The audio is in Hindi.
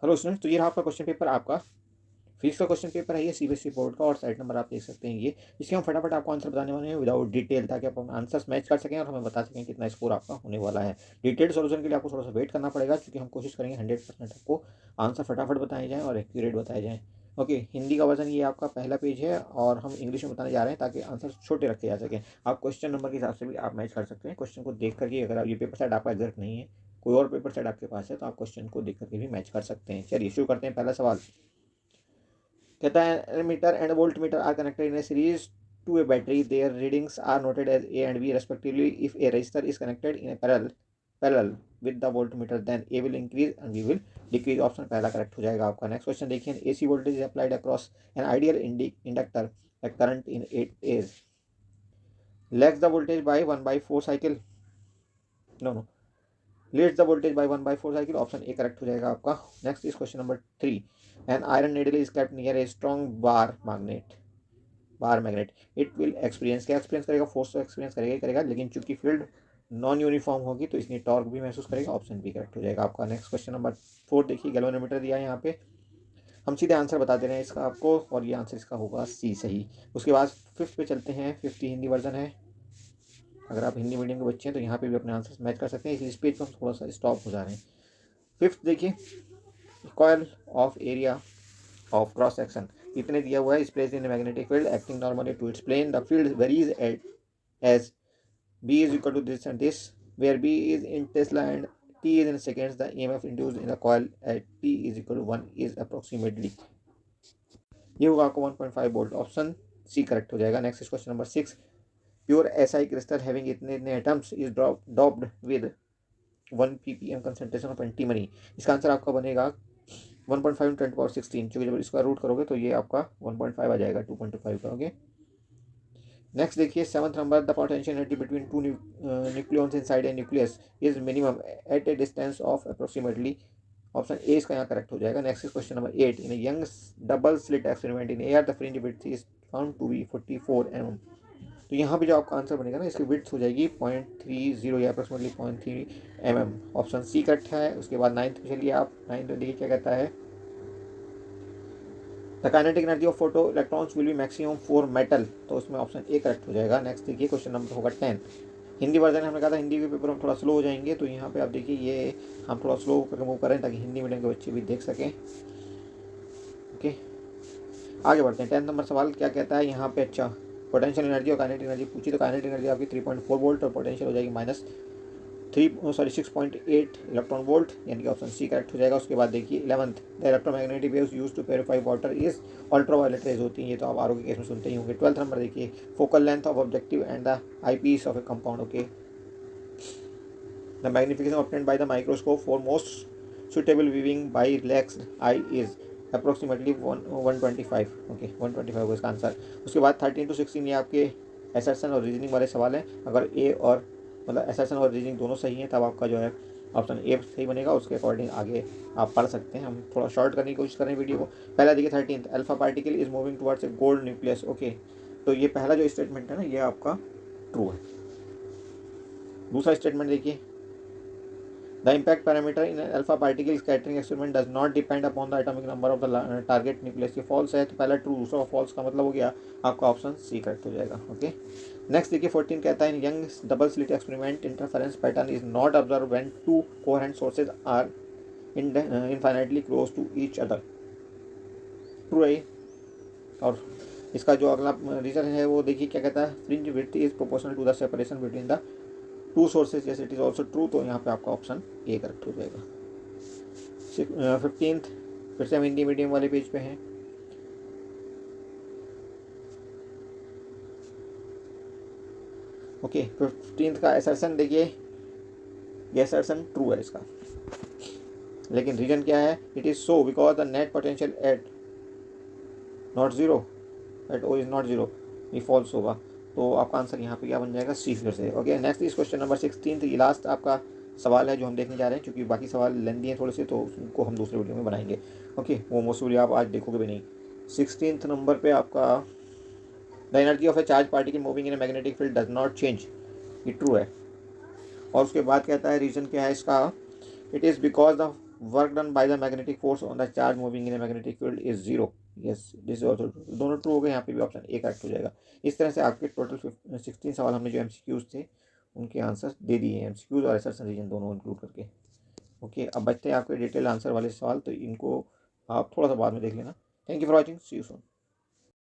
हेलो स्टूडेंट, तो ये रहा आपका क्वेश्चन पेपर। आपका फिजिक्स का क्वेश्चन पेपर है ये सीबीएसई बोर्ड का, और साइड नंबर आप देख सकते हैं ये। इसके हम फटाफट आपको आंसर बताने वाले हैं विदाउट डिटेल, ताकि आप आंसर्स मैच कर सकें और हमें बता सकें कितना स्कोर आपका होने वाला है। डिटेल्ड सॉल्यूशन के लिए आपको थोड़ा सा वेट करना पड़ेगा, क्योंकि हम कोशिश करेंगे 100% आपको आंसर फटाफट बताए जाएँ और एक्यूरेट बताए जाएँ। ओके, हिंदी का वर्जन ये आपका पहला पेज है और हम इंग्लिश में बताने जा रहे हैं ताकि आंसर छोटे रखे जा सकें। आप क्वेश्चन नंबर के हिसाब से भी आप मैच कर सकते हैं। क्वेश्चन को देख करके, अगर ये पेपर सेट आपका एग्जैक्ट नहीं है, कोई और पेपर सेट आपके पास है, तो आप क्वेश्चन को देख करके भी मैच कर सकते हैं। चलिए शुरू करते हैं। पहला सवाल कहता है, meter and volt meter are connected in a series to a battery, their readings are noted as A and B respectively. If a resistor is connected in a parallel with the volt meter, then A will increase and B will decrease. Option पहला करेक्ट हो जाएगा आपका। नेक्स्ट क्वेश्चन देखिए, AC voltage is applied across an ideal inductor, the current in it is less the voltage bye 1/4 cycle. No, leads the voltage by 1/4 cycle. Option A correct हो जाएगा आपका। Next is question number 3, an iron needle is kept near a strong bar magnet, it will experience, क्या एक्सपीरियंस करेगा? फोर्स तो एक्सपीरियंस करेगा ही करेगा, लेकिन चूंकि फील्ड नॉन यूनिफॉर्म होगी तो इसलिए टॉर्क भी महसूस करेगा। ऑप्शन बी करेक्ट हो जाएगा आपका। नेक्स्ट क्वेश्चन नंबर 4 देखिए, गैल्वेनोमीटर दिया है यहाँ पे, हम सीधे आंसर बता दे रहे हैं इसका आपको, और ये आंसर इसका होगा सी सही। उसके बाद फिफ्थ पे चलते हैं। फिफ्थ हिंदी वर्जन है, अगर आप हिंदी मीडियम के बच्चे हैं तो यहाँ पे भी अपने आंसर मैच कर सकते हैं। इस पेज पर हम थोड़ा सा स्टॉप हो जा रहे हैं। फिफ्थ देखिए, coil of area of cross section इतने दिया हुआ है, is place in magnetic field acting normally to its plane, the field varies at as b is equal to this and this, where b is in Tesla and t is in seconds, the EMF induced in the coil at t is equal to 1 is approximately, ये होगा आपको 1.5 वोल्ट। ऑप्शन सी करेक्ट हो जाएगा। Next question number 6, pure SI crystal having इतने इतने atoms is doped with 1 ppm concentration of antimony, इसका आंसर आपका बनेगा 1.5 × 10⁻16, क्योंकि जब इसका रूट करोगे तो ये आपका 1.5 आ जाएगा, 2.25 का। ओके, नेक्स्ट देखिए, seventh number, the potential energy between two nucleons inside a nucleus is minimum at a distance of approximately. Option A इसका यहाँ करेक्ट हो जाएगा। Next question number 8, in Young double slit experiment in air the fringe width is found to be 44 mm। तो यहाँ पे जो आपका आंसर बनेगा ना, इसकी विड्थ हो जाएगी 0.30 या approximately 0.3 mm। Option C correct है। उसके बाद नाइन्थ पे चलिए आप। नाइन्थ में देखिए क्या कहता है, the kinetic energy of photo electrons will be maximum for metal, तो उसमें ऑप्शन ए करेक्ट हो जाएगा। नेक्स्ट देखिए, क्वेश्चन नंबर होगा 10, हिंदी वर्जन हमने कहा था हिंदी के पेपर हम थोड़ा स्लो हो जाएंगे, तो यहाँ पे आप देखिए ये हम थोड़ा स्लो करके मूव करें ताकि हिंदी मीडियम के बच्चे भी देख सकें। ओके, आगे बढ़ते हैं। 10 नंबर सवाल क्या कहता है यहाँ पे, अच्छा, पोटेंशियल एनर्जी और काइनेटिक एनर्जी पूछी, तो काइनेटिक एनर्जी आपकी 3.4 वोल्ट और पोटेंशियल हो जाएगी -6.8 इलेक्ट्रॉन वोल्ट, यानी कि ऑप्शन सी करेक्ट हो जाएगा। उसके बाद देखिए 11th, the electromagnetic waves used to purify water is ultraviolet rays होती हैं, ये तो आप आरओ के केस में सुनते ही होंगे। 12th नंबर देखिए, focal length of objective and the eye piece of a compound. Okay, the magnification obtained by the microscope for most suitable viewing by relaxed eye is approximately 125। Okay, 125 होगा इसका आंसर। उसके बाद 13 to 16 ये आपके एसर्शन और रीजनिंग वाले सवाल हैं। अगर ए और मतलब एसर्शन और रीजनिंग दोनों सही हैं, तब आपका जो है ऑप्शन ए सही बनेगा। उसके अकॉर्डिंग आगे आप पढ़ सकते हैं। हम थोड़ा शॉर्ट करने की कोशिश करें वीडियो को। पहला देखिए 13th, alpha particle is moving towards a gold nucleus. Okay, तो ये पहला जो स्टेटमेंट है ना, ये आपका ट्रू है। दूसरा स्टेटमेंट देखिए, the impact parameter in alpha particle scattering experiment does not depend upon the atomic number of the target nucleus. ये फॉल्स है, तो पहला ट्रू, दूसरा फॉल्स का मतलब हो गया आपका ऑप्शन सी करेक्ट हो जाएगा। ओके, नेक्स्ट देखिए 14 कहता है, in Young double slit experiment interference pattern is not observe when two coherent sources are infinitely close to each other. True है। और इसका जो अगला रीजन है वो देखिए क्या कहता है, fringe width is proportional to the separation between the two sources, जैसे इट इज ऑल्सो ट्रू, तो यहाँ पे आपका ऑप्शन ए करेक्ट हो जाएगा। 15th, फिर से हम हिंदी मीडियम वाले पेज पे हैं। ओके, 15th का एसर्शन देखिए, ये एसर्शन ट्रू है इसका, लेकिन रीजन क्या है, it is so because the net potential at not zero, at O is not zero, ये फॉल्स होगा। तो आपका आंसर यहाँ पे क्या बन जाएगा, सी फिर से। Okay, next is question number 16, ये लास्ट आपका सवाल है जो हम देखने जा रहे हैं, क्योंकि बाकी सवाल लेंदी हैं थोड़े से, तो उनको हम दूसरे वीडियो में बनाएंगे। ओके, वो मोस्टली आप आज देखोगे भी नहीं। 16th नंबर पे आपका, the energy of A charge particle moving in a magnetic field does not change, ये ट्रू है। और उसके बाद कहता है रीजन क्या है इसका, it is because the work done by the magnetic force on the charge moving in a magnetic field is zero. Yes, this is also true. दोनों ट्रू हो गए, यहाँ पे भी ऑप्शन ए करेक्ट हो जाएगा। इस तरह से आपके टोटल 16 सवाल हमने जो एमसीक्यूज थे उनके आंसर दे दिए हैं, एमसीक्यूज और असर्शन रीजन दोनों इंक्लूड करके। ओके, अब बचते हैं आपके डिटेल आंसर वाले सवाल, तो इनको आप थोड़ा सा बाद में देख लेना। Thank you for watching, see you soon.